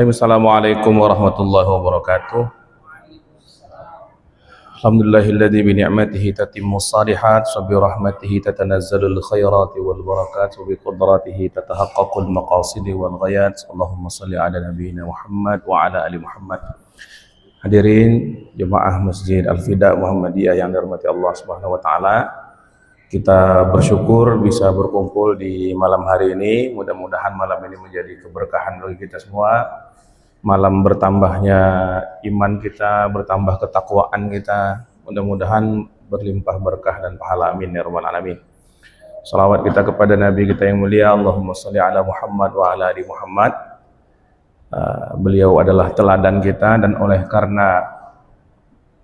Assalamualaikum warahmatullahi wabarakatuh. Alhamdulillahilladzi bi ni'matihi tatimmus shalihat wa bi rahmatihi tatanazzalul khairati wal barakat wa bi qudratihi tatahaqqaqul maqasidi wal ghayat. Allahumma shalli ala nabiyyina Muhammad wa ala ali Muhammad. Hadirin jemaah Masjid Al-Fida Muhammadiyah yang dirahmati Allah Subhanahu wa taala. Kita bersyukur bisa berkumpul di malam hari ini. Mudah-mudahan malam ini menjadi keberkahan bagi kita semua. Malam bertambahnya iman kita, bertambah ketakwaan kita, mudah-mudahan berlimpah berkah dan pahala, amin ya rabbal alamin. Salawat kita kepada Nabi kita yang mulia, Allahumma sholli ala Muhammad wa ala ali Muhammad. Beliau adalah teladan kita, dan oleh karena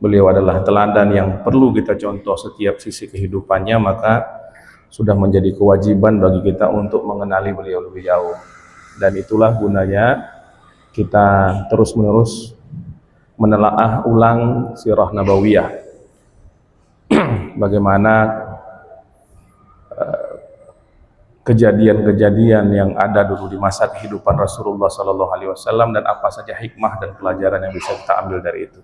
beliau adalah teladan yang perlu kita contoh setiap sisi kehidupannya, maka sudah menjadi kewajiban bagi kita untuk mengenali beliau lebih jauh. Dan itulah gunanya kita terus-menerus menelaah ulang sirah nabawiyah. Bagaimana kejadian-kejadian yang ada dulu di masa kehidupan Rasulullah SAW, dan apa saja hikmah dan pelajaran yang bisa kita ambil dari itu.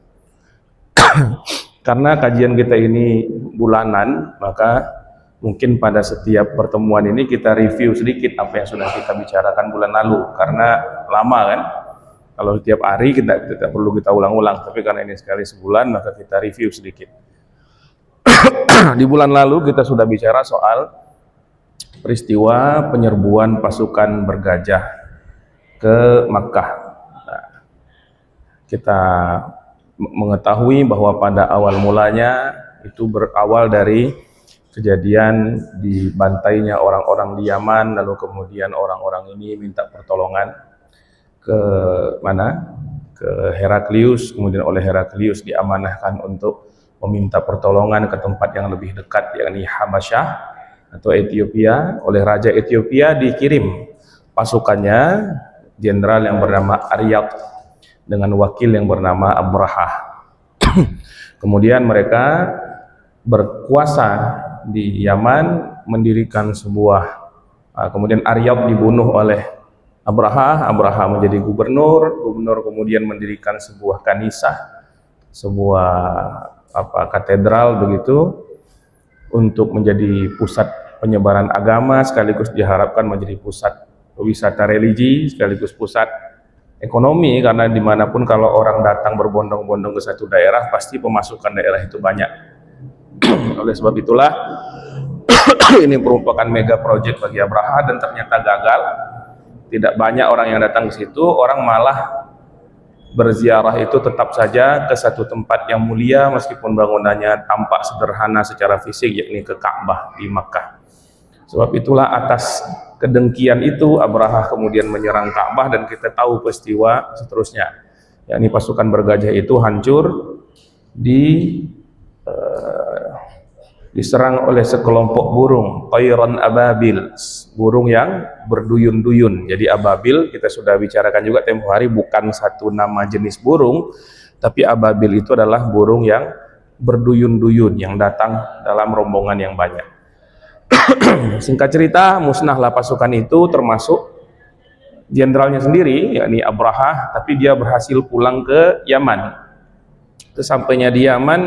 Karena kajian kita ini bulanan, maka mungkin pada setiap pertemuan ini kita review sedikit apa yang sudah kita bicarakan bulan lalu, karena lama kan. Kalau setiap hari kita tidak perlu kita ulang-ulang, tapi karena ini sekali sebulan maka kita review sedikit. Di bulan lalu kita sudah bicara soal peristiwa penyerbuan pasukan bergajah ke Makkah. Nah, kita mengetahui bahwa pada awal mulanya itu berawal dari kejadian dibantainya orang-orang di Yaman, lalu kemudian orang-orang ini minta pertolongan ke mana? Ke Heraklius, kemudian oleh Heraklius diamanahkan untuk meminta pertolongan ke tempat yang lebih dekat, yakni Habasyah atau Ethiopia. Oleh Raja Ethiopia dikirim pasukannya, jenderal yang bernama Aryab dengan wakil yang bernama Abrahah. Kemudian mereka berkuasa di Yaman, mendirikan sebuah, kemudian Aryab dibunuh oleh Abrahah menjadi gubernur kemudian mendirikan sebuah kanisah, sebuah katedral begitu, untuk menjadi pusat penyebaran agama, sekaligus diharapkan menjadi pusat wisata religi, sekaligus pusat ekonomi, karena dimanapun kalau orang datang berbondong-bondong ke satu daerah, pasti pemasukan daerah itu banyak. Oleh sebab itulah ini merupakan mega project bagi Abrahah, dan ternyata gagal. Tidak banyak orang yang datang ke situ, orang malah berziarah itu tetap saja ke satu tempat yang mulia, meskipun bangunannya tampak sederhana secara fisik, yakni ke Ka'bah di Makkah. Sebab itulah atas kedengkian itu Abrahah kemudian menyerang Ka'bah, dan kita tahu peristiwa seterusnya, yakni pasukan bergajah itu hancur diserang oleh sekelompok burung, tayran ababil, burung yang berduyun-duyun. Jadi ababil kita sudah bicarakan juga tempo hari, bukan satu nama jenis burung, tapi ababil itu adalah burung yang berduyun-duyun, yang datang dalam rombongan yang banyak. Singkat cerita, musnahlah pasukan itu, termasuk jenderalnya sendiri, yakni Abrahah, tapi dia berhasil pulang ke Yaman. Sesampainya di Yaman,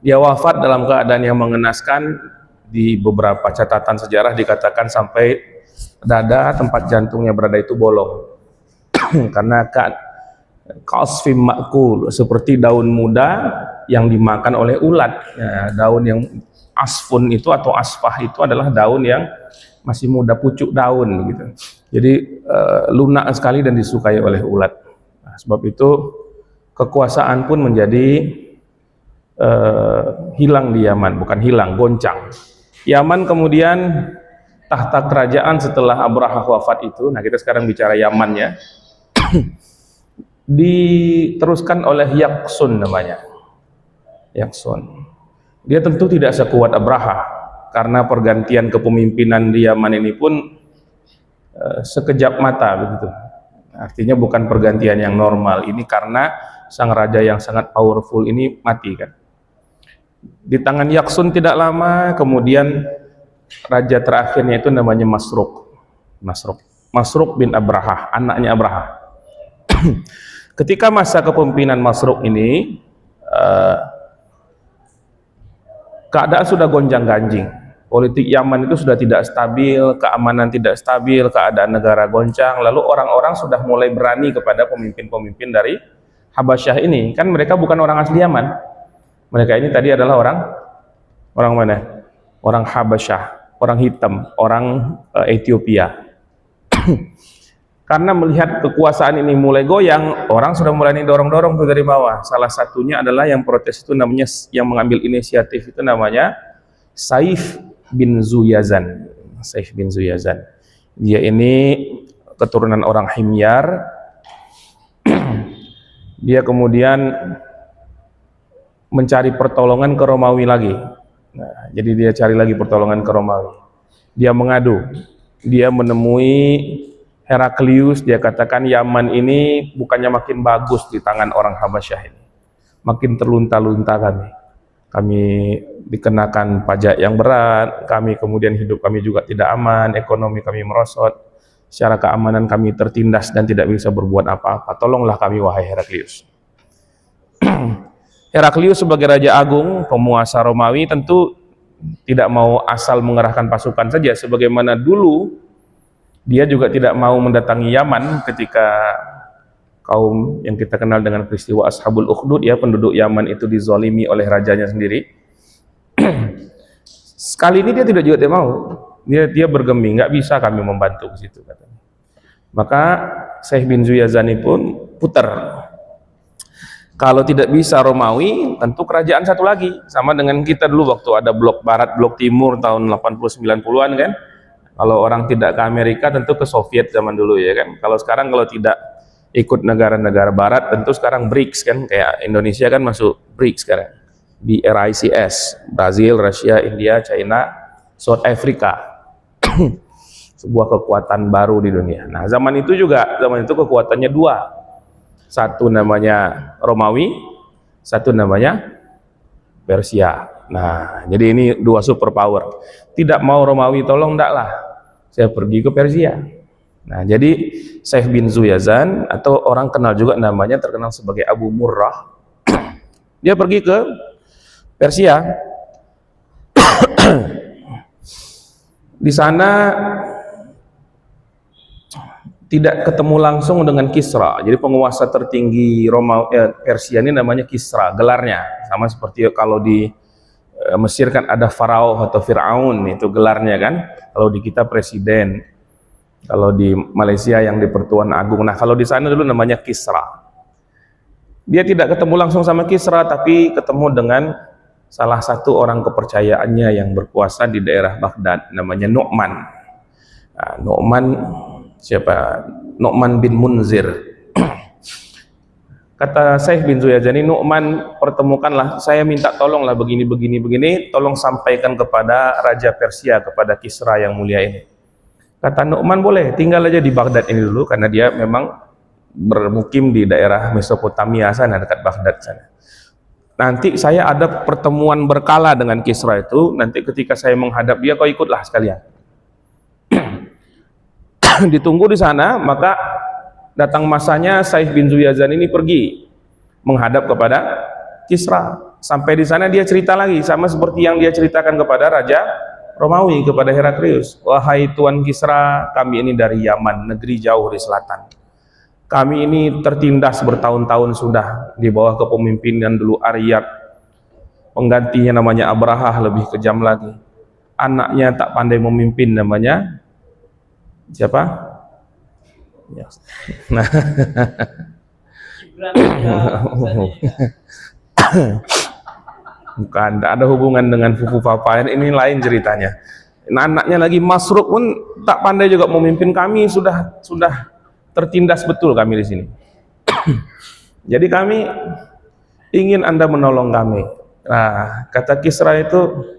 dia wafat dalam keadaan yang mengenaskan. Di beberapa catatan sejarah dikatakan sampai dada, tempat jantungnya berada itu bolong. Karena kasfim makul, seperti daun muda yang dimakan oleh ulat. Ya, daun yang asfun itu atau asfah itu adalah daun yang masih muda, pucuk daun gitu. Jadi lunak sekali dan disukai oleh ulat. Nah, sebab itu kekuasaan pun menjadi hilang di Yaman, bukan hilang, goncang. Yaman kemudian tahta kerajaan setelah Abrahah wafat itu, nah kita sekarang bicara Yamannya, diteruskan oleh Yaksun namanya. Yaksun. Dia tentu tidak sekuat Abrahah, karena pergantian kepemimpinan di Yaman ini pun sekejap mata begitu. Artinya bukan pergantian yang normal, ini karena sang raja yang sangat powerful ini mati kan. Di tangan Yaksun tidak lama, kemudian raja terakhirnya itu namanya Masruq bin Abrahah, anaknya Abrahah. Ketika masa kepemimpinan Masruq ini, keadaan sudah gonjang-ganjing. Politik Yaman itu sudah tidak stabil, keamanan tidak stabil, keadaan negara goncang. Lalu orang-orang sudah mulai berani kepada pemimpin-pemimpin dari Habasyah ini. Kan mereka bukan orang asli Yaman. Mereka ini tadi adalah orang mana? Orang Habasyah, orang hitam, orang Ethiopia. Karena melihat kekuasaan ini mulai goyang, orang sudah mulai dorong-dorong tuh dari bawah. Salah satunya adalah yang protes itu namanya, yang mengambil inisiatif itu namanya Saif bin Zuyazan. Saif bin Zuyazan. Dia ini keturunan orang Himyar. Dia kemudian mencari pertolongan ke Romawi lagi. Nah, jadi dia cari lagi pertolongan ke Romawi. Dia mengadu. Dia menemui Heraklius, dia katakan Yaman ini bukannya makin bagus di tangan orang Habasyah ini, makin terlunta-lunta kami. Kami dikenakan pajak yang berat, kami kemudian hidup kami juga tidak aman, ekonomi kami merosot, secara keamanan kami tertindas dan tidak bisa berbuat apa-apa. Tolonglah kami wahai Heraklius. Heraklius sebagai Raja Agung, penguasa Romawi tentu tidak mau asal mengerahkan pasukan saja, sebagaimana dulu dia juga tidak mau mendatangi Yaman ketika kaum yang kita kenal dengan peristiwa Ashabul Ukhdud, ya, penduduk Yaman itu dizalimi oleh rajanya sendiri. Sekali ini dia tidak juga mau, dia bergeming, nggak bisa kami membantu ke situ katanya. Maka Saif bin Zuyazani pun putar. Kalau tidak bisa Romawi, tentu kerajaan satu lagi, sama dengan kita dulu waktu ada blok barat, blok timur tahun 80-90-an kan. Kalau orang tidak ke Amerika tentu ke Soviet zaman dulu ya kan. Kalau sekarang kalau tidak ikut negara-negara barat tentu sekarang BRICS kan, kayak Indonesia kan masuk BRICS sekarang. BRICS, Brazil, Rusia, India, China, South Africa. Sebuah kekuatan baru di dunia. Nah, zaman itu kekuatannya dua. Satu namanya Romawi, satu namanya Persia. Nah, jadi ini dua superpower. Tidak mau Romawi tolong, enggak lah, saya pergi ke Persia. Nah, jadi Saif bin Zuyazan, atau orang kenal juga namanya, terkenal sebagai Abu Murrah, dia pergi ke Persia. Di sana tidak ketemu langsung dengan Kisra. Jadi penguasa tertinggi Persia ini namanya Kisra, gelarnya sama seperti kalau di Mesir kan ada Farao atau Fir'aun, itu gelarnya kan. Kalau di kita presiden, kalau di Malaysia yang di Pertuan Agung. Nah, kalau di sana dulu namanya Kisra. Dia tidak ketemu langsung sama Kisra, tapi ketemu dengan salah satu orang kepercayaannya yang berkuasa di daerah Baghdad, namanya Nu'man. Nah, Nu'man siapa? Nu'man bin Munzir. Kata Saif bin Zuyazani, Nu'man, pertemukanlah, saya minta tolonglah begini, tolong sampaikan kepada Raja Persia, kepada Kisra yang mulia ini. Kata Nu'man, boleh, tinggal aja di Baghdad ini dulu, karena dia memang bermukim di daerah Mesopotamia sana, dekat Baghdad sana. Nanti saya ada pertemuan berkala dengan Kisra itu, nanti ketika saya menghadap dia, kau ikutlah sekalian. Ditunggu di sana, maka datang masanya Saif bin Zuyazan ini pergi menghadap kepada Kisra. Sampai di sana dia cerita lagi, sama seperti yang dia ceritakan kepada Raja Romawi, kepada Heraklius. Wahai Tuan Kisra, kami ini dari Yaman, negeri jauh di selatan. Kami ini tertindas bertahun-tahun sudah di bawah kepemimpinan dulu Aryad. Penggantinya namanya Abraha, lebih kejam lagi. Anaknya tak pandai memimpin, namanya siapa? Ya. Nah, bukan, tidak ada hubungan dengan Fufu Papa, ini lain ceritanya. Nah, anaknya lagi Masruq pun tak pandai juga memimpin. Kami sudah tertindas betul kami di sini. Jadi kami ingin Anda menolong kami. Nah, kata Kisra itu,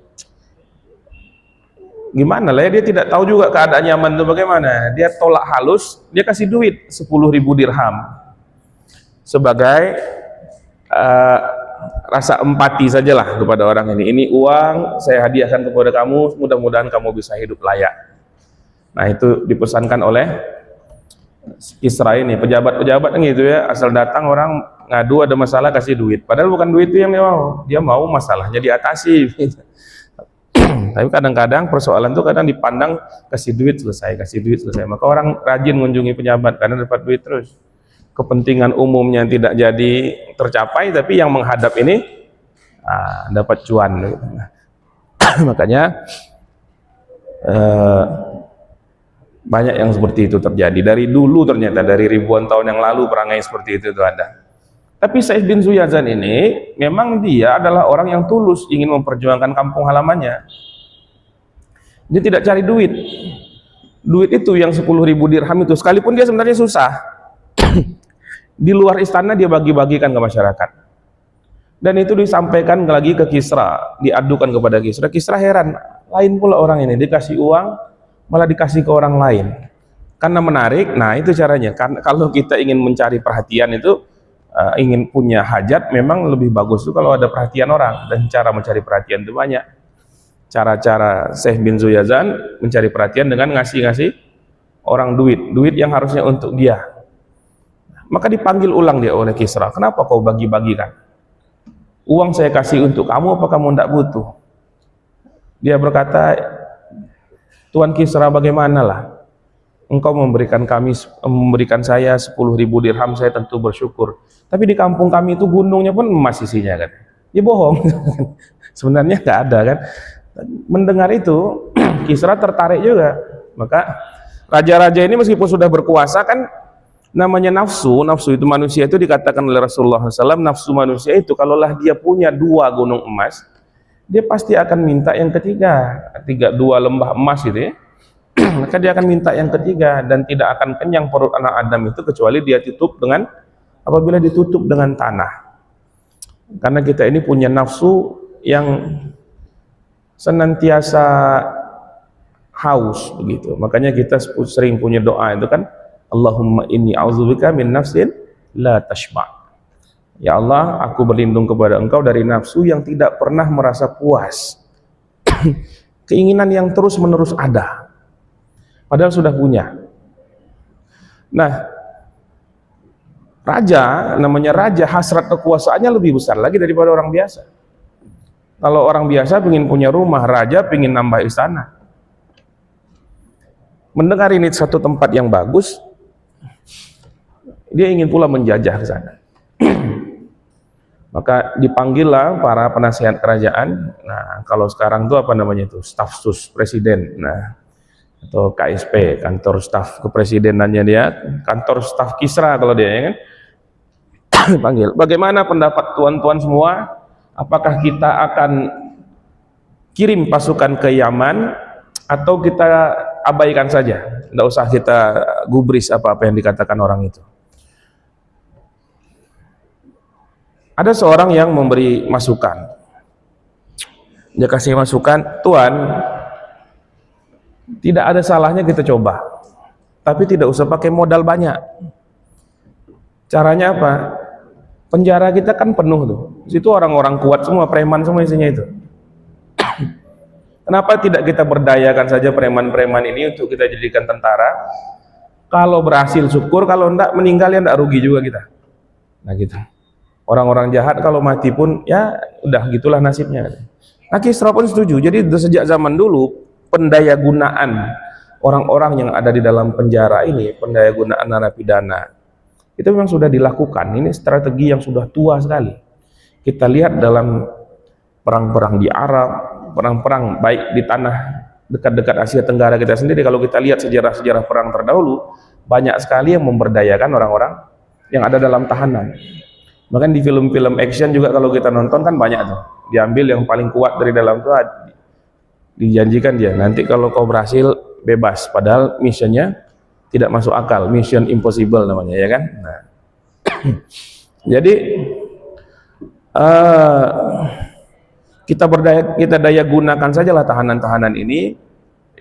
gimana lah ya, dia tidak tahu juga keadaan Yaman itu bagaimana. Dia tolak halus, dia kasih duit 10.000 dirham sebagai rasa empati sajalah kepada orang ini. Ini uang saya hadiahkan kepada kamu, mudah-mudahan kamu bisa hidup layak. Nah, itu dipesankan oleh Kisra ini pejabat-pejabat kan gitu ya, asal datang orang ngadu ada masalah kasih duit, padahal bukan duit itu yang dia mau masalahnya diatasi. Tapi kadang-kadang persoalan itu kadang dipandang kasih duit selesai, maka orang rajin mengunjungi pejabat karena dapat duit terus. Kepentingan umumnya tidak jadi tercapai, tapi yang menghadap ini dapat cuan. Makanya banyak yang seperti itu terjadi dari dulu, ternyata dari ribuan tahun yang lalu perangai seperti itu ada. Tapi Said bin Zuyazan ini memang dia adalah orang yang tulus ingin memperjuangkan kampung halamannya. Dia tidak cari duit. Duit itu yang 10.000 dirham itu, sekalipun dia sebenarnya susah, di luar istana dia bagi-bagikan ke masyarakat. Dan itu disampaikan lagi ke Kisra, diadukan kepada Kisra. Kisra heran, lain pula orang ini dikasih uang malah dikasih ke orang lain karena menarik. Nah itu caranya. Kalau kita ingin mencari perhatian itu, ingin punya hajat, memang lebih bagus itu kalau ada perhatian orang. Dan cara mencari perhatian itu banyak. Cara-cara Syekh bin Zuyazan mencari perhatian dengan ngasih-ngasih orang duit yang harusnya untuk dia. Maka dipanggil ulang dia oleh Kisra. Kenapa kau bagi-bagikan? Uang saya kasih untuk kamu, apa kamu tidak butuh? Dia berkata, Tuan Kisra, bagaimanalah engkau memberikan saya 10.000 dirham, saya tentu bersyukur. Tapi di kampung kami itu gunungnya pun emas isinya kan. Dia bohong. Sebenarnya nggak ada kan. Mendengar itu Kisra tertarik juga. Maka raja-raja ini meskipun sudah berkuasa kan, namanya nafsu itu manusia itu dikatakan oleh Rasulullah SAW, nafsu manusia itu kalaulah dia punya 2 gunung emas, dia pasti akan minta yang ketiga, 2 lembah emas gitu ya. Maka dia akan minta yang ketiga, dan tidak akan kenyang perut anak Adam itu kecuali dia apabila ditutup dengan tanah. Karena kita ini punya nafsu yang senantiasa haus begitu. Makanya kita sering punya doa itu kan, Allahumma inni a'udzubika min nafsin la tashba'. Ya Allah, aku berlindung kepada engkau dari nafsu yang tidak pernah merasa puas. Keinginan yang terus-menerus ada, padahal sudah punya. Nah, namanya raja, hasrat kekuasaannya lebih besar lagi daripada orang biasa. Kalau orang biasa ingin punya rumah, raja ingin nambah istana. Mendengar ini satu tempat yang bagus, dia ingin pula menjajah ke sana. Maka dipanggillah para penasihat kerajaan. Nah, kalau sekarang itu apa namanya itu? Staf sus presiden. Nah, atau KSP, kantor staf kepresidenannya dia, kantor staf Kisra kalau dia ya kan. Panggil. Bagaimana pendapat tuan-tuan semua? Apakah kita akan kirim pasukan ke Yaman atau kita abaikan saja? Tidak usah kita gubris apa-apa yang dikatakan orang itu. Ada seorang yang memberi masukan. Dia kasih masukan, Tuan, tidak ada salahnya kita coba, tapi tidak usah pakai modal banyak. Caranya apa? Penjara kita kan penuh tuh. Situ orang-orang kuat semua, preman semua isinya itu. Kenapa tidak kita berdayakan saja preman-preman ini untuk kita jadikan tentara? Kalau berhasil syukur, kalau enggak meninggal ya enggak rugi juga kita. Nah gitu. Orang-orang jahat kalau mati pun ya udah gitulah nasibnya. Nah, Kisra pun setuju. Jadi sejak zaman dulu pendayagunaan orang-orang yang ada di dalam penjara ini, pendayagunaan narapidana, itu memang sudah dilakukan. Ini strategi yang sudah tua sekali. Kita lihat dalam perang-perang di Arab, perang-perang baik di tanah dekat-dekat Asia Tenggara kita sendiri. Kalau kita lihat sejarah-sejarah perang terdahulu, banyak sekali yang memberdayakan orang-orang yang ada dalam tahanan. Bahkan di film-film action juga kalau kita nonton kan banyak tuh, diambil yang paling kuat dari dalam tuh, dijanjikan dia nanti kalau kau berhasil bebas, padahal missionnya tidak masuk akal, mission impossible namanya ya kan. Nah, jadi kita daya gunakan sajalah tahanan-tahanan ini,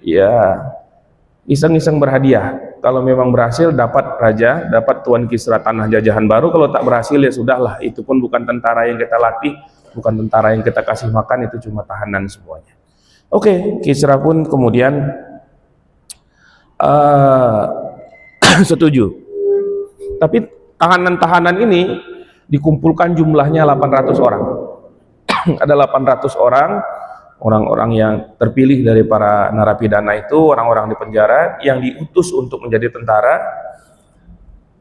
ya iseng-iseng berhadiah. Kalau memang berhasil dapat raja, dapat Tuan Kisra tanah jajahan baru. Kalau tak berhasil ya sudahlah, itu pun bukan tentara yang kita latih, bukan tentara yang kita kasih makan, itu cuma tahanan semuanya. Oke, Kisra pun kemudian setuju. Tapi tahanan-tahanan ini dikumpulkan jumlahnya 800 orang. Ada 800 orang-orang yang terpilih dari para narapidana itu, orang-orang di penjara yang diutus untuk menjadi tentara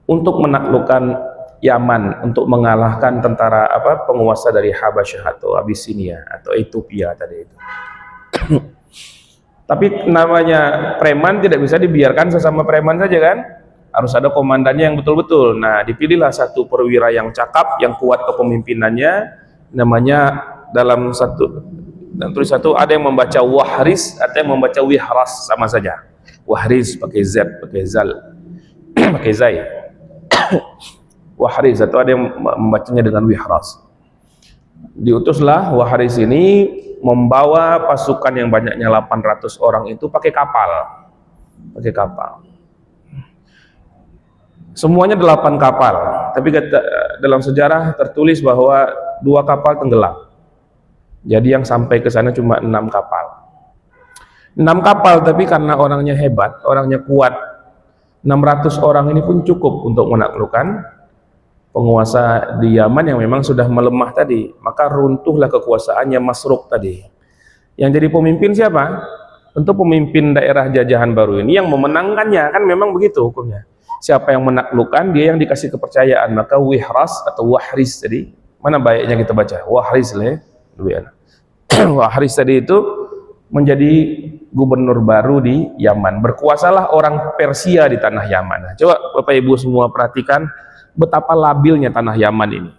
untuk menaklukkan Yaman, untuk mengalahkan tentara penguasa dari Habasyah atau Abisinia atau Ethiopia tadi itu. Tapi namanya preman tidak bisa dibiarkan sesama preman saja kan, harus ada komandannya yang betul-betul. Nah, dipilihlah satu perwira yang cakap, yang kuat kepemimpinannya, namanya dalam tulis satu ada yang membaca Wahris, ada yang membaca Wihras, sama saja. Wahris pakai Z, pakai Zal, pakai Zai. Wahris, atau ada yang membacanya dengan Wihras. Diutuslah Wahris ini membawa pasukan yang banyaknya 800 orang itu pakai kapal. Semuanya 8 kapal, tapi dalam sejarah tertulis bahwa 2 kapal tenggelam. Jadi yang sampai ke sana cuma 6 kapal. 6 kapal, tapi karena orangnya hebat, orangnya kuat, 600 orang ini pun cukup untuk menaklukkan penguasa di Yaman yang memang sudah melemah tadi. Maka runtuhlah kekuasaannya Masruq tadi. Yang jadi pemimpin siapa? Tentu pemimpin daerah jajahan baru ini yang memenangkannya, kan memang begitu hukumnya. Siapa yang menaklukkan, dia yang dikasih kepercayaan. Maka Wihras atau Wahris tadi, mana baiknya kita baca? Wahris Wahris tadi itu menjadi gubernur baru di Yaman. Berkuasalah orang Persia di tanah Yaman. Nah, coba Bapak Ibu semua perhatikan betapa labilnya tanah Yaman ini.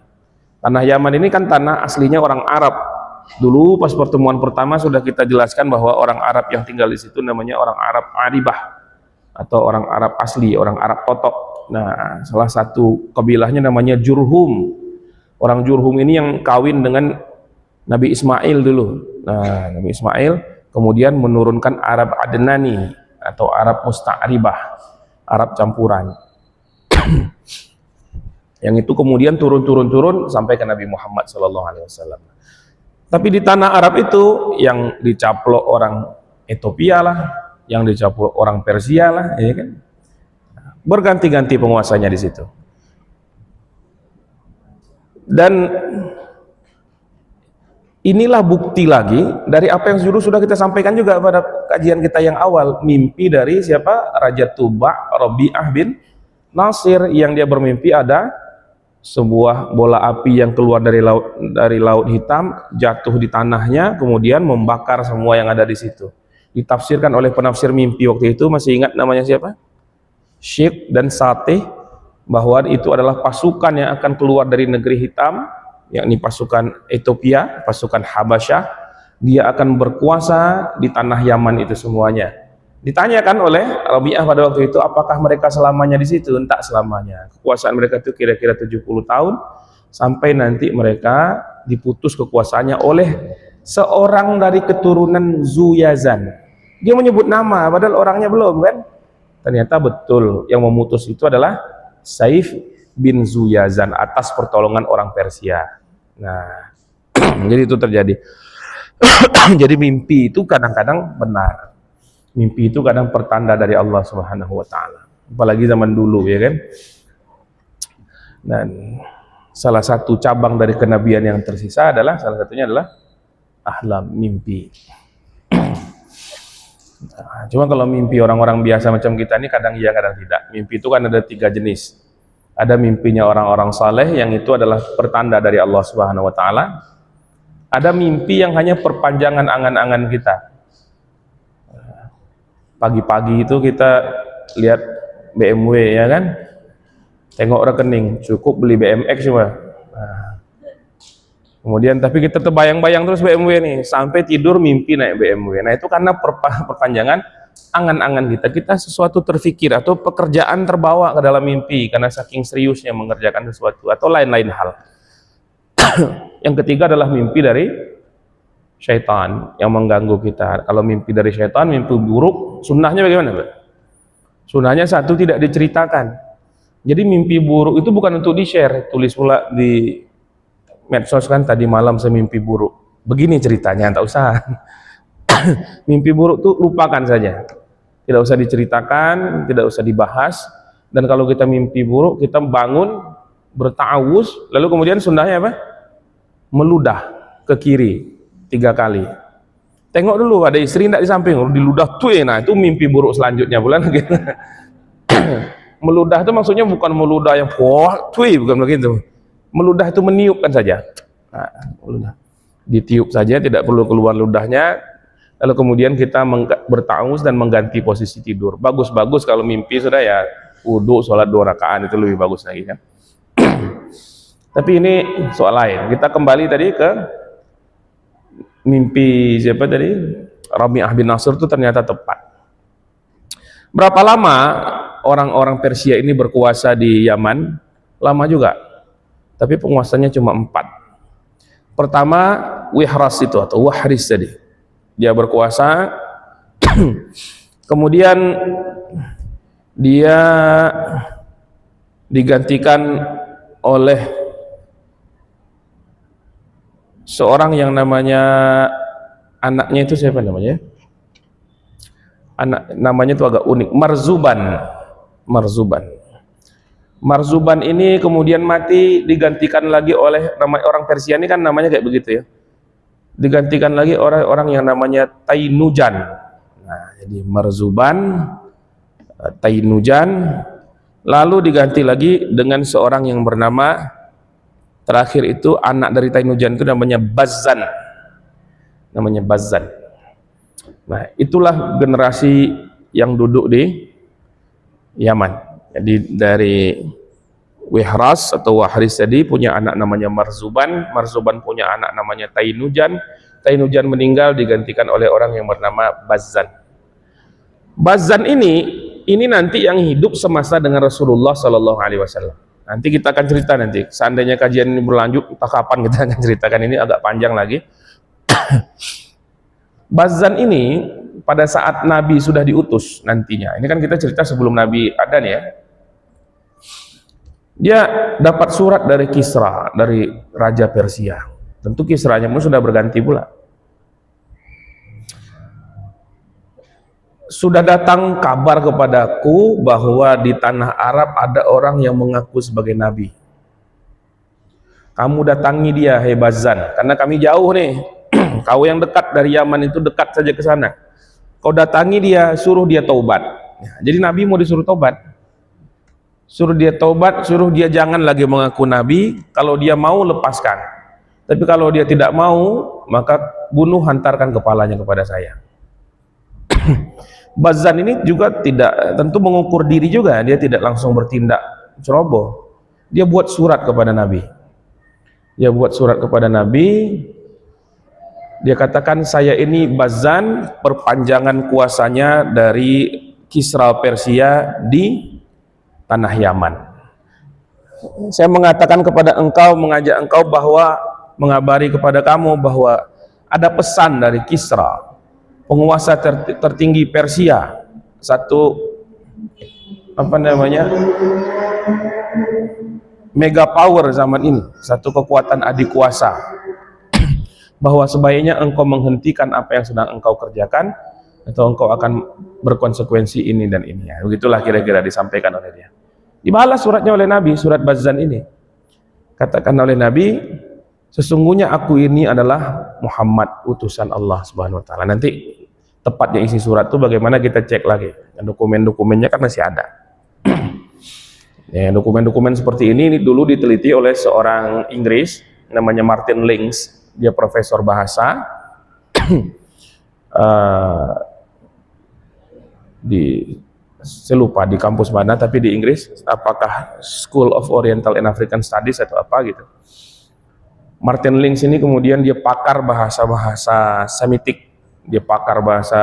Tanah Yaman ini kan tanah aslinya orang Arab. Dulu pas pertemuan pertama sudah kita jelaskan bahwa orang Arab yang tinggal di situ namanya orang Arab Aribah atau orang Arab asli, orang Arab totok. Nah, salah satu kabilahnya namanya Jurhum. Orang Jurhum ini yang kawin dengan Nabi Ismail dulu. Nah, Nabi Ismail kemudian menurunkan Arab Adnani atau Arab Musta'ribah, Arab campuran. Yang itu kemudian turun sampai ke Nabi Muhammad SAW. Tapi di tanah Arab itu yang dicaplok orang Ethiopia lah, yang dicaplok orang Persia lah, ya kan? Berganti-ganti penguasanya di situ. Dan inilah bukti lagi dari apa yang sudah kita sampaikan juga pada kajian kita yang awal, mimpi dari siapa? Raja Tuba Rabi'ah bin Nasir, yang dia bermimpi ada sebuah bola api yang keluar dari laut hitam, jatuh di tanahnya, kemudian membakar semua yang ada di situ. Ditafsirkan oleh penafsir mimpi waktu itu, masih ingat namanya siapa? Syekh dan Sateh, bahwa itu adalah pasukan yang akan keluar dari negeri hitam, yakni pasukan Ethiopia, pasukan Habasyah. Dia akan berkuasa di tanah Yaman itu semuanya. Ditanyakan oleh Rabi'ah pada waktu itu, apakah mereka selamanya di situ? Tak selamanya. Kekuasaan mereka itu kira-kira 70 tahun, sampai nanti mereka diputus kekuasaannya oleh seorang dari keturunan Zuyazan. Dia menyebut nama, padahal orangnya belum kan? Ternyata betul, yang memutus itu adalah Saif bin Zuyazan atas pertolongan orang Persia. Nah, jadi itu terjadi. Jadi mimpi itu kadang-kadang benar. Mimpi itu kadang pertanda dari Allah Subhanahu wa taala. Apalagi zaman dulu, ya kan? Dan salah satu cabang dari kenabian yang tersisa adalah, salah satunya adalah ahlam, mimpi. Nah, cuma kalau mimpi orang-orang biasa macam kita ini kadang iya kadang tidak. Mimpi itu kan ada 3 jenis. Ada mimpinya orang-orang saleh, yang itu adalah pertanda dari Allah Subhanahu wa taala. Ada mimpi yang hanya perpanjangan angan-angan kita. Pagi-pagi itu kita lihat BMW, ya kan, tengok rekening cukup beli BMX cuma. Nah, kemudian tapi kita terbayang-bayang terus BMW nih, sampai tidur mimpi naik BMW. Nah, itu karena perpanjangan angan-angan kita sesuatu terfikir atau pekerjaan terbawa ke dalam mimpi karena saking seriusnya mengerjakan sesuatu atau lain-lain hal. Yang ketiga adalah mimpi dari syaitan yang mengganggu kita. Kalau mimpi dari syaitan, mimpi buruk, sunnahnya bagaimana, Pak? Sunnahnya satu, tidak diceritakan. Jadi mimpi buruk itu bukan untuk di-share, tulis pula di medsos kan, tadi malam saya mimpi buruk. Begini ceritanya, tak usah. Mimpi buruk itu lupakan saja. Tidak usah diceritakan, tidak usah dibahas. Dan kalau kita mimpi buruk, kita bangun berta'awuz, lalu kemudian sunnahnya apa? Meludah ke kiri 3 kali. Tengok dulu ada istri tidak di samping, diludah tuh, nah itu mimpi buruk selanjutnya bulan gitu. Meludah itu maksudnya bukan meludah yang wah tuh, bukan begitu. Meludah itu meniupkan saja. Nah, meludah. Ditiup saja, tidak perlu keluar ludahnya. Lalu kemudian kita berta'awuz dan mengganti posisi tidur. Bagus-bagus kalau mimpi sudah ya wudu, sholat 2 rakaat, itu lebih bagus lagi kan. Tapi ini soal lain. Kita kembali tadi ke mimpi siapa tadi? Rabi'ah bin Nasr itu ternyata tepat. Berapa lama orang-orang Persia ini berkuasa di Yaman? Lama juga. Tapi penguasanya cuma 4. Pertama Wihras itu atau Wahris tadi. Dia berkuasa. Kemudian dia digantikan oleh seorang yang namanya, anaknya itu siapa namanya? Namanya itu agak unik, Marzuban ini kemudian mati, digantikan lagi oleh orang Persia ini kan namanya kayak begitu ya. Digantikan lagi oleh orang yang namanya Tainujan. Nah, jadi Marzuban, Tainujan, lalu diganti lagi dengan seorang yang bernama, terakhir itu anak dari Tainujan itu namanya Bazzan. Nah, itulah generasi yang duduk di Yaman. Jadi dari Wihras atau Wahris tadi punya anak namanya Marzuban punya anak namanya Tainujan meninggal, digantikan oleh orang yang bernama Bazzan ini nanti yang hidup semasa dengan Rasulullah Shallallahu Alaihi Wasallam. Nanti kita akan cerita, nanti seandainya kajian ini berlanjut entah kapan kita akan ceritakan, ini agak panjang lagi. Bazzan ini pada saat Nabi sudah diutus nantinya, ini kan kita cerita sebelum Nabi ada nih ya, dia dapat surat dari Kisra, dari Raja Persia. Tentu Kisranya pun sudah berganti pula. Sudah datang kabar kepadaku bahwa di tanah Arab ada orang yang mengaku sebagai Nabi. Kamu datangi dia, hei Bazzan, karena kami jauh nih. Kau yang dekat dari Yaman itu, dekat saja ke sana. Kau datangi dia, suruh dia taubat. Jadi Nabi mau disuruh taubat. Suruh dia taubat, suruh dia jangan lagi mengaku Nabi. Kalau dia mau, lepaskan. Tapi kalau dia tidak mau, maka bunuh, hantarkan kepalanya kepada saya. Bazzan ini juga tidak tentu mengukur diri juga, dia tidak langsung bertindak ceroboh. Dia buat surat kepada Nabi. Dia katakan, saya ini Bazzan, perpanjangan kuasanya dari Kisra Persia di tanah Yaman. Saya mengatakan kepada engkau, mengajak engkau bahwa, mengabari kepada kamu bahwa ada pesan dari Kisra, penguasa tertinggi Persia, satu mega power zaman ini, satu kekuatan adik kuasa, bahwa sebaiknya engkau menghentikan apa yang sedang engkau kerjakan, atau engkau akan berkonsekuensi ini dan ini ya. Begitulah kira-kira disampaikan oleh dia. Dibalas suratnya oleh Nabi, surat Bazzan ini. Katakan oleh Nabi, sesungguhnya aku ini adalah Muhammad, utusan Allah Subhanahu wa taala. Nanti tepatnya isi surat itu bagaimana kita cek lagi. Dokumen-dokumennya kan masih ada. Ya, dokumen-dokumen seperti ini dulu diteliti oleh seorang Inggris namanya Martin Links. Dia profesor bahasa saya lupa di kampus mana, tapi di Inggris, apakah School of Oriental and African Studies atau apa gitu. Martin Links ini kemudian dia pakar bahasa-bahasa Semitik, dia pakar bahasa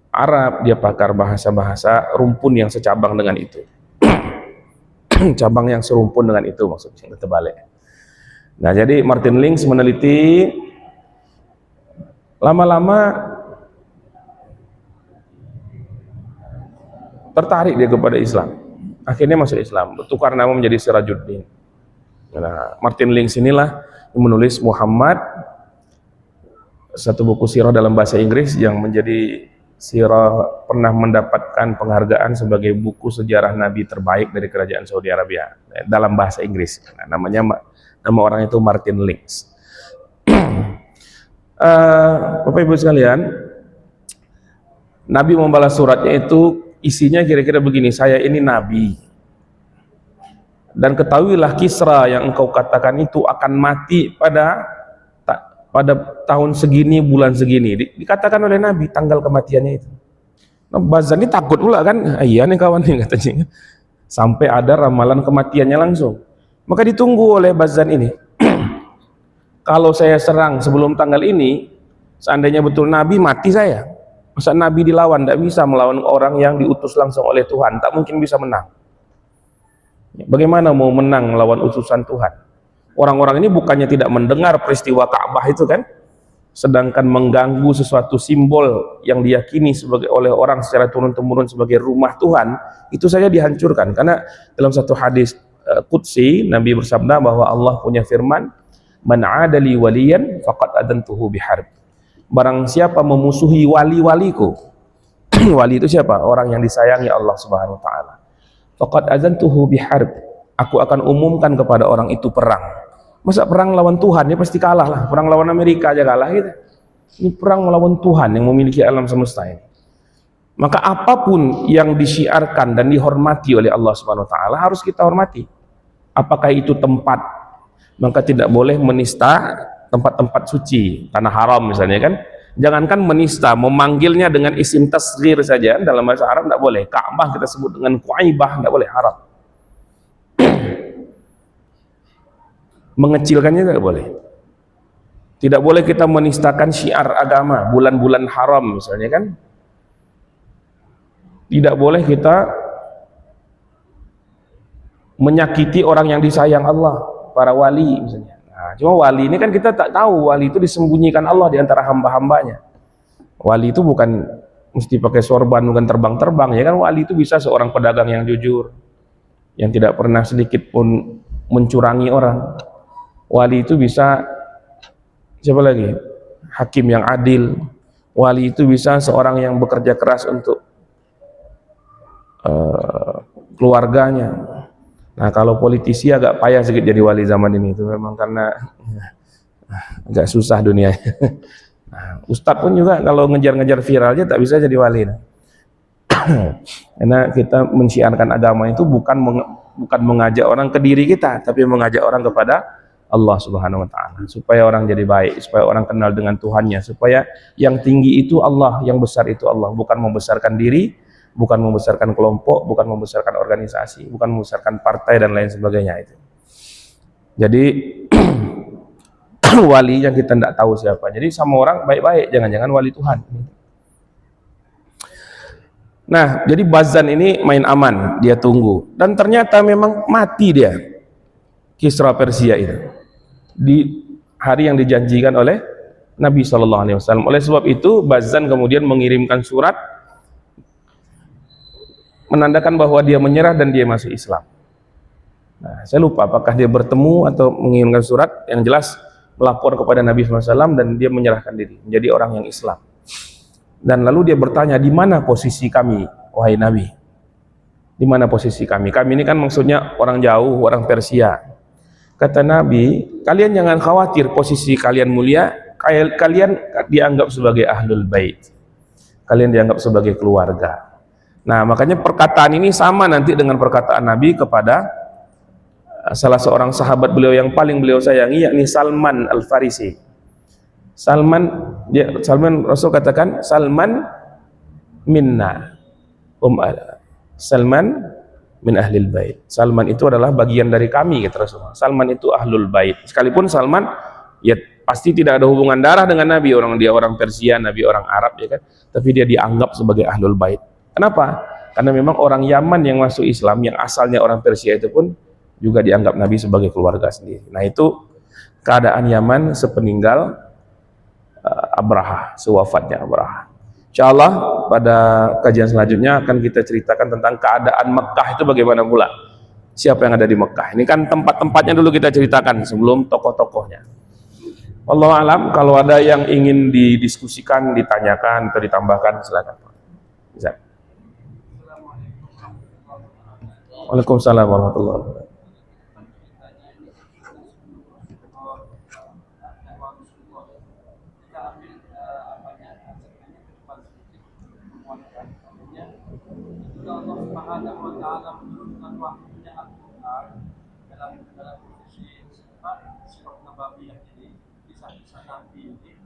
Arab, dia pakar bahasa-bahasa rumpun yang secabang dengan itu. Cabang yang serumpun dengan itu maksudnya, terbalik. Nah, jadi Martin Links meneliti, lama-lama tertarik dia kepada Islam, akhirnya masuk Islam, bertukar nama menjadi Sirajuddin. Nah, Martin Links inilah yang menulis Muhammad, satu buku sirah dalam bahasa Inggris yang menjadi Sirah pernah mendapatkan penghargaan sebagai buku sejarah Nabi terbaik dari kerajaan Saudi Arabia dalam bahasa Inggris. Nah, nama orang itu Martin Links. Bapak Ibu sekalian, Nabi membalas suratnya itu isinya kira-kira begini: saya ini Nabi, dan ketahuilah Kisra yang engkau katakan itu akan mati pada tahun segini, bulan segini. Dikatakan oleh Nabi tanggal kematiannya itu. Nah, Bazan ini takut pula kan, iya nih kawan nih katanya, sampai ada ramalan kematiannya langsung. Maka ditunggu oleh Bazan ini. Kalau saya serang sebelum tanggal ini, seandainya betul Nabi, mati saya. Masa Nabi dilawan? Tidak bisa melawan orang yang diutus langsung oleh Tuhan, tak mungkin bisa menang. Bagaimana mau menang melawan utusan Tuhan? Orang-orang ini bukannya tidak mendengar peristiwa Ka'bah itu kan, sedangkan mengganggu sesuatu simbol yang diyakini oleh orang secara turun-temurun sebagai rumah Tuhan, itu saja dihancurkan. Karena dalam satu hadis qudsi, Nabi bersabda bahwa Allah punya firman, man 'adali waliyan faqad adantuhu biharb. Barang siapa memusuhi wali-waliku, wali itu siapa? Orang yang disayangi Allah Subhanahu wa taala. Faqad adantuhu biharb. Aku akan umumkan kepada orang itu perang. Masa perang lawan Tuhan? Ya pasti kalah lah. Perang lawan Amerika aja kalah gitu. Ini perang melawan Tuhan yang memiliki alam semesta ini. Maka apapun yang disiarkan dan dihormati oleh Allah Subhanahu wa taala harus kita hormati. Apakah itu tempat, maka tidak boleh menista tempat-tempat suci, tanah haram misalnya kan. Jangankan menista, memanggilnya dengan isim tasghir saja dalam bahasa Arab tidak boleh. Ka'bah kita sebut dengan Quaibah, tidak boleh, haram. Mengecilkannya tidak boleh. Tidak boleh kita menistakan syiar agama, bulan-bulan haram misalnya kan. Tidak boleh kita menyakiti orang yang disayang Allah, para wali misalnya. Nah, cuma wali ini kan kita tak tahu, wali itu disembunyikan Allah di antara hamba-hambanya. Wali itu bukan mesti pakai sorban, bukan terbang-terbang ya kan. Wali itu bisa seorang pedagang yang jujur, yang tidak pernah sedikit pun mencurangi orang. Wali itu bisa siapa lagi? Hakim yang adil. Wali itu bisa seorang yang bekerja keras untuk keluarganya. Nah, kalau politisi agak payah sedikit jadi wali zaman ini, itu memang karena agak susah dunianya. Nah, Ustadz pun juga kalau ngejar-ngejar viralnya tak bisa jadi wali. Karena kita mensiarkan agama itu bukan mengajak orang ke diri kita, tapi mengajak orang kepada Allah Subhanahu wa taala, supaya orang jadi baik, supaya orang kenal dengan Tuhannya, supaya yang tinggi itu Allah, yang besar itu Allah, bukan membesarkan diri, bukan membesarkan kelompok, bukan membesarkan organisasi, bukan membesarkan partai dan lain sebagainya itu. Jadi wali yang kita tidak tahu siapa. Jadi sama orang baik-baik, jangan-jangan wali Tuhan. Nah, jadi Bazan ini main aman, dia tunggu, dan ternyata memang mati dia, Kisra Persia itu, di hari yang dijanjikan oleh Nabi SAW. Oleh sebab itu Bazan kemudian mengirimkan surat menandakan bahwa dia menyerah dan dia masuk Islam. Nah, saya lupa apakah dia bertemu atau mengirimkan surat, yang jelas melapor kepada Nabi SAW dan dia menyerahkan diri menjadi orang yang Islam. Dan lalu dia bertanya, di mana posisi kami, wahai Nabi? Di mana posisi kami? Kami ini kan maksudnya orang jauh, orang Persia. Kata Nabi, kalian jangan khawatir, posisi kalian mulia, kalian dianggap sebagai ahlul bait, kalian dianggap sebagai keluarga. Nah, makanya perkataan ini sama nanti dengan perkataan Nabi kepada salah seorang sahabat beliau yang paling beliau sayangi, yakni Salman Al-Farisi. Salman Rasul katakan, Salman minna, Salman min ahlil bait. Salman itu adalah bagian dari kami, kata Rasulullah. Salman itu ahlul bait. Sekalipun Salman ya pasti tidak ada hubungan darah dengan Nabi, dia orang Persia, Nabi orang Arab ya kan, tapi dia dianggap sebagai ahlul bait. Kenapa? Karena memang orang Yaman yang masuk Islam, yang asalnya orang Persia itu pun juga dianggap Nabi sebagai keluarga sendiri. Nah, itu keadaan Yaman sepeninggal Abraha, sewafatnya Abraha. InsyaAllah pada kajian selanjutnya akan kita ceritakan tentang keadaan Mekah itu bagaimana pula. Siapa yang ada di Mekah. Ini kan tempat-tempatnya dulu kita ceritakan sebelum tokoh-tokohnya. Wallahu alam, kalau ada yang ingin didiskusikan, ditanyakan atau ditambahkan silakan. Waalaikumsalam warahmatullahi wabarakatuh. Allah Subhanahu wa taala menurunkan wahyunya Al-Qur'an dalam posisi sifat nabawiyah ini, kisah-kisah Nabi ini.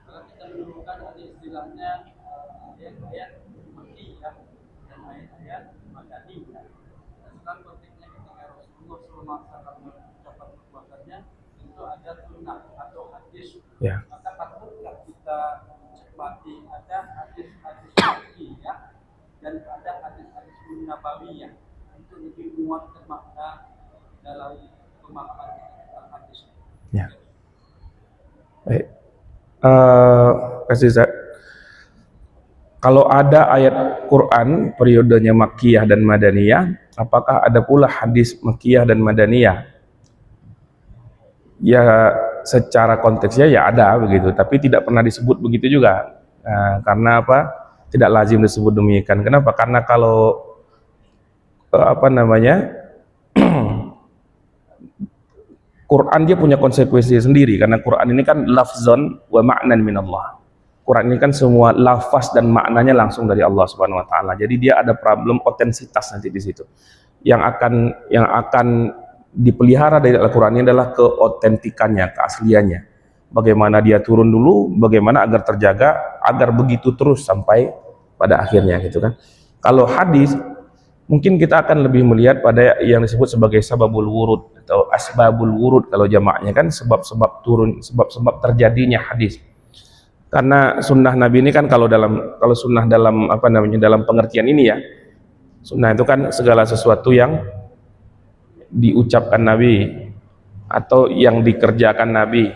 Kalau kita menemukan ada istilahnya ayat-ayat makkiyah dan ayat-ayat madaniyah. Dan sekarang konteksnya ketika Rasulullah SAW mengucapkan perbuatannya itu ada sunnah atau hadis. Ya. Maka tatkala kita cermati ada hadis-hadis makkiyah dan ada hadis-hadis nabawiyah itu lebih menguatkan makna dalam pemahaman tentang hadis. Ya. Baik. Kalau ada ayat Quran periodenya Makkiyah dan Madaniyah, apakah ada pula hadis Makkiyah dan Madaniyah? Ya, secara konteksnya ya ada begitu, tapi tidak pernah disebut begitu juga. Karena apa? Tidak lazim disebut demikian. Kenapa? Karena kalau Quran dia punya konsekuensi sendiri, karena Quran ini kan lafzon wa ma'nan minallah. Quran ini kan semua lafaz dan maknanya langsung dari Allah Subhanahu wa taala. Jadi dia ada problem otensitas nanti di situ. Yang akan dipelihara dari Al-Qur'an ini adalah keotentikannya, keasliannya. Bagaimana dia turun dulu, bagaimana agar terjaga, agar begitu terus sampai pada akhirnya gitu kan. Kalau hadis mungkin kita akan lebih melihat pada yang disebut sebagai sababul wurud atau asbabul wurud kalau jamaknya kan, sebab-sebab turun, sebab-sebab terjadinya hadis. Karena sunnah Nabi ini kan kalau sunnah dalam dalam pengertian ini ya, sunnah itu kan segala sesuatu yang diucapkan Nabi atau yang dikerjakan Nabi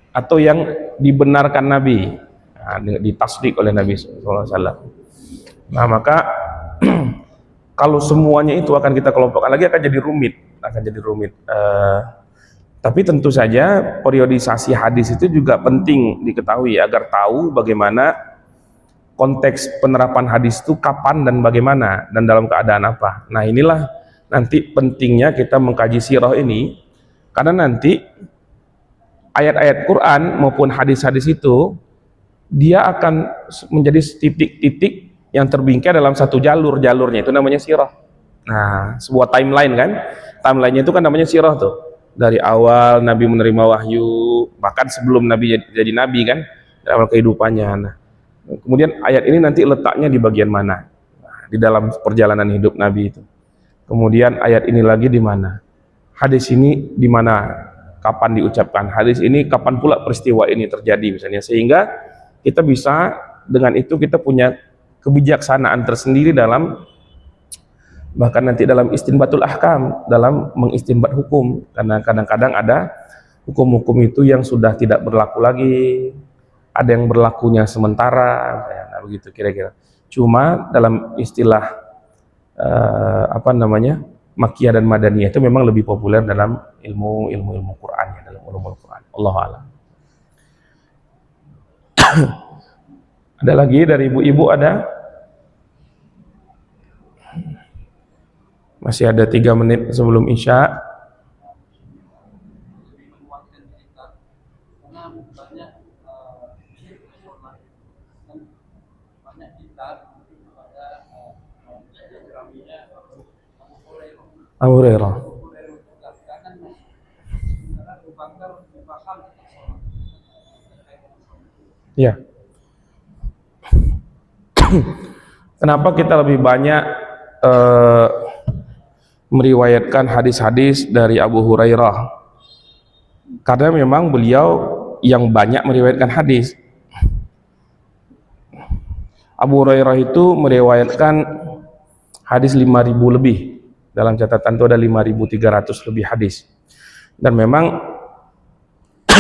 atau yang dibenarkan Nabi, ditasdik oleh Nabi SAW. Nah maka kalau semuanya itu akan kita kelompokkan lagi akan jadi rumit. Tapi tentu saja periodisasi hadis itu juga penting diketahui agar tahu bagaimana konteks penerapan hadis itu kapan dan bagaimana dan dalam keadaan apa. Nah inilah nanti pentingnya kita mengkaji sirah ini, karena nanti ayat-ayat Quran maupun hadis-hadis itu dia akan menjadi titik-titik yang terbingkai dalam satu jalurnya, itu namanya sirah. Nah, sebuah timeline kan, timelinenya itu kan namanya sirah tuh, dari awal Nabi menerima wahyu, bahkan sebelum Nabi jadi Nabi kan, dari awal kehidupannya. Nah, kemudian ayat ini nanti letaknya di bagian mana, di dalam perjalanan hidup Nabi itu. Kemudian ayat ini lagi di mana, hadis ini di mana, kapan diucapkan, hadis ini kapan pula peristiwa ini terjadi misalnya, sehingga kita bisa dengan itu kita punya kebijaksanaan tersendiri dalam bahkan nanti dalam istinbatul ahkam, dalam mengistinbat hukum, karena kadang-kadang ada hukum-hukum itu yang sudah tidak berlaku lagi, ada yang berlakunya sementara, nah begitu kira-kira. Cuma dalam istilah Makkiyah dan Madaniyah itu memang lebih populer dalam ilmu Quran ya, dalam ulumul Quran. Allahu a'lam. Ada lagi dari ibu-ibu ada? Masih ada 3 menit sebelum Isya. Abu Hurairah. Ya. Kenapa kita lebih banyak meriwayatkan hadis-hadis dari Abu Hurairah? Karena memang beliau yang banyak meriwayatkan hadis. Abu Hurairah itu meriwayatkan hadis 5.000 lebih. Dalam catatan itu ada 5.300 lebih hadis. Dan memang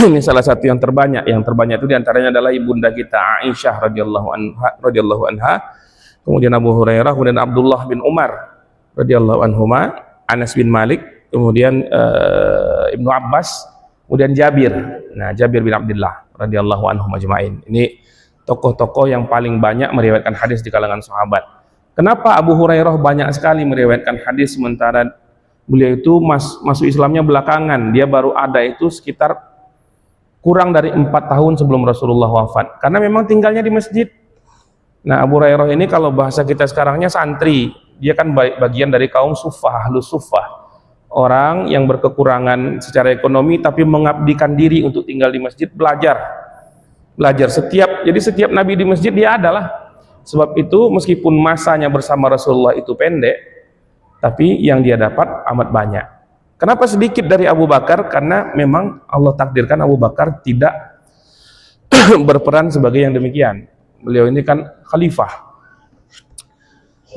ini salah satu yang terbanyak. Yang terbanyak itu diantaranya adalah ibunda kita Aisyah radhiyallahu anha, kemudian Abu Hurairah, kemudian Abdullah bin Umar radhiyallahu anhuma, Anas bin Malik, kemudian Ibnu Abbas, kemudian Jabir. Nah, Jabir bin Abdullah radhiyallahu anhum ajma'in. Ini tokoh-tokoh yang paling banyak meriwayatkan hadis di kalangan sahabat. Kenapa Abu Hurairah banyak sekali meriwayatkan hadis sementara beliau itu masuk Islamnya belakangan? Dia baru ada itu sekitar kurang dari 4 tahun sebelum Rasulullah wafat, karena memang tinggalnya di masjid. Nah, Abu Hurairah ini kalau bahasa kita sekarangnya santri, dia kan bagian dari kaum sufah, ahlus sufah, orang yang berkekurangan secara ekonomi tapi mengabdikan diri untuk tinggal di masjid, belajar jadi setiap nabi di masjid dia adalah. Sebab itu meskipun masanya bersama Rasulullah itu pendek, tapi yang dia dapat amat banyak. Kenapa sedikit dari Abu Bakar? Karena memang Allah takdirkan Abu Bakar tidak berperan sebagai yang demikian. Beliau ini kan khalifah.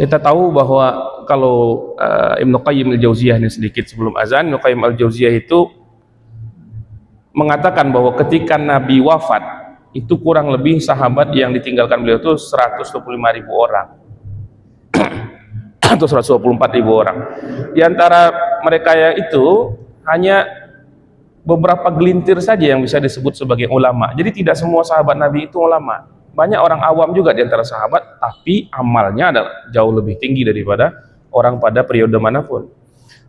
Kita tahu bahwa kalau Ibnu Qayyim al-Jauziyah ini sedikit sebelum azan, Ibnu Qayyim al-Jauziyah itu mengatakan bahwa ketika Nabi wafat, itu kurang lebih sahabat yang ditinggalkan beliau itu 125.000 orang atau 124.000 orang. Di antara mereka yang itu hanya beberapa gelintir saja yang bisa disebut sebagai ulama. Jadi tidak semua sahabat Nabi itu ulama. Banyak orang awam juga di antara sahabat, tapi amalnya adalah jauh lebih tinggi daripada orang pada periode manapun.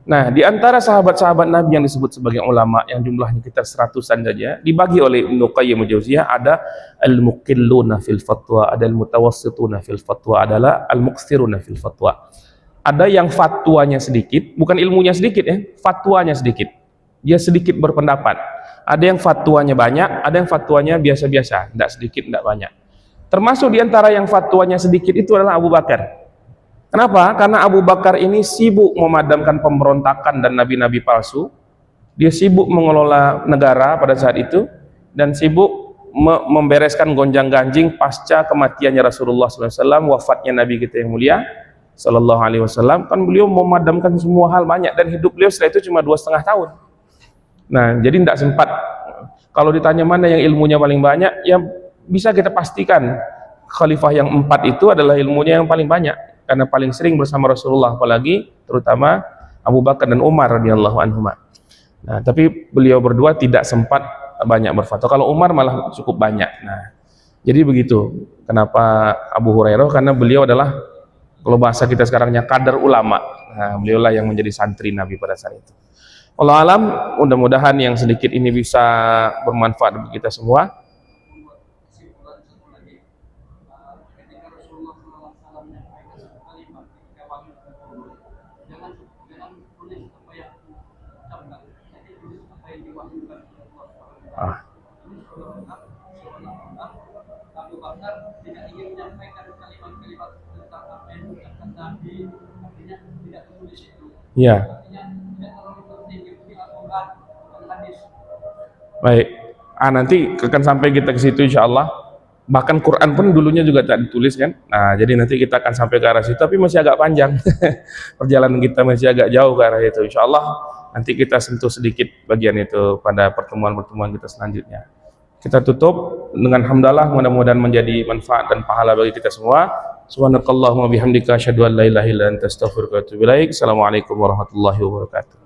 Nah, di antara sahabat-sahabat Nabi yang disebut sebagai ulama, yang jumlahnya kita 100-an saja, dibagi oleh Ibnu Qayyim al-Jauziyah, ada al-muqilluna fil fatwa, ada al-mutawassituna fil fatwa, adalah al-muqsiruna fil fatwa. Ada yang fatwanya sedikit, bukan ilmunya sedikit ya, fatwanya sedikit. Dia sedikit berpendapat. Ada yang fatwanya banyak, ada yang fatwanya biasa-biasa, tidak sedikit, tidak banyak. Termasuk di antara yang fatwanya sedikit itu adalah Abu Bakar. Kenapa? Karena Abu Bakar ini sibuk memadamkan pemberontakan dan nabi-nabi palsu. Dia sibuk mengelola negara pada saat itu dan sibuk membereskan gonjang-ganjing pasca kematiannya Rasulullah SAW, wafatnya Nabi kita yang mulia Sallallahu Alaihi Wasallam. Kan beliau memadamkan semua hal banyak dan hidup beliau setelah itu cuma 2,5 tahun. Nah, jadi tidak sempat. Kalau ditanya mana yang ilmunya paling banyak, ya bisa kita pastikan khalifah yang 4 itu adalah ilmunya yang paling banyak. Karena paling sering bersama Rasulullah, apalagi terutama Abu Bakar dan Umar radhiyallahu anhuma. Nah, tapi beliau berdua tidak sempat banyak berfatwa. Kalau Umar malah cukup banyak. Nah, jadi begitu. Kenapa Abu Hurairah? Karena beliau adalah, kalau bahasa kita sekarangnya, kader ulama. Nah, beliaulah yang menjadi santri Nabi pada saat itu. Allah alam, mudah-mudahan yang sedikit ini bisa bermanfaat bagi kita semua. Abu Bakar tidak ingin menyampaikan kalimat-kalimat tentang apa yang diucapkan Nabi, artinya tidak tertulis itu. Iya. Artinya tidak terlalu penting di Al-Quran dan hadis. Baik. Nanti akan sampai kita ke situ insya Allah. Bahkan Quran pun dulunya juga tak ditulis kan. Nah, jadi nanti kita akan sampai ke arah situ, tapi masih agak panjang. Perjalanan kita masih agak jauh ke arah itu. Insya Allah nanti kita sentuh sedikit bagian itu pada pertemuan-pertemuan kita selanjutnya. Kita tutup dengan hamdalah, mudah-mudahan menjadi manfaat dan pahala bagi kita semua. Subhanakallahumma bihamdika asyhadu an la ilaha illa anta astaghfiruka wa atubu ilaik. Assalamualaikum warahmatullahi wabarakatuh.